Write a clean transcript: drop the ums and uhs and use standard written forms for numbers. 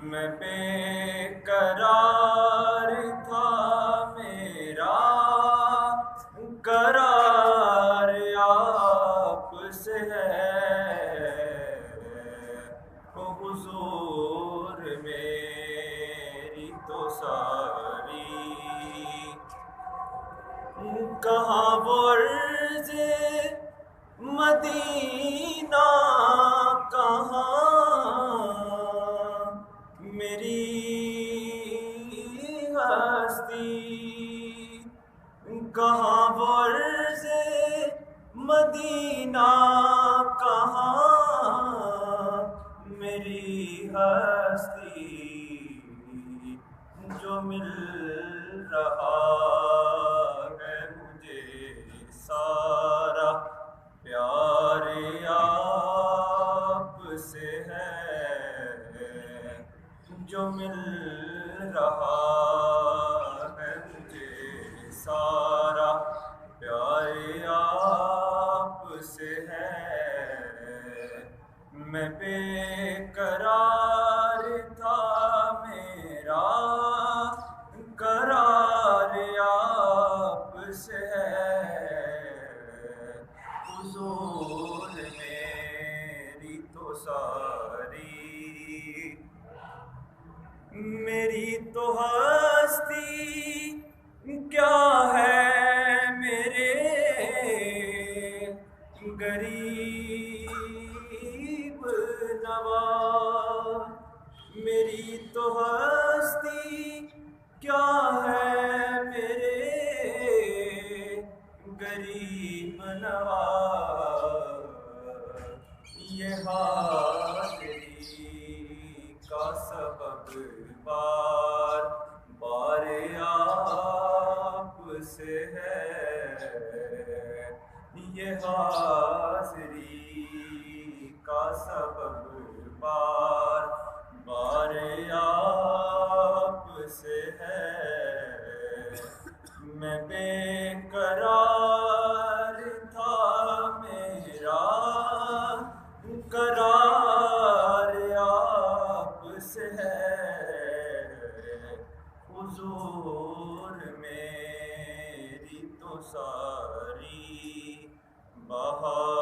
میں بے قرار تھا، میرا قرار آپ سے ہے، حضور میری تو ساری کہاں وہ عرض مدینہ، کہاں میری ہستی، کہاں وہ عرض مدینہ، کہاں میری ہستی، جو مل رہا ہے مجھے سارا پیار آپ سے ہے، جو مل رہا ہے مجھے سارا پیار آپ سے ہے، میں بے قرار تھا، میرا قرار آپ سے ہے، حضور میری تو ساری میری تو ہستی کیا ہے، میرے غریب نواز، میری تو ہستی کیا ہے، میرے غریب نواز، یہ حاضری کا سبب بار بار آپ سے ہے، یہ حاضری کا سبب بار بار آپ سے ہے، میں بے قرار تھا، میرا قرار آپ سے ہے، حضور میری تو ساری بہار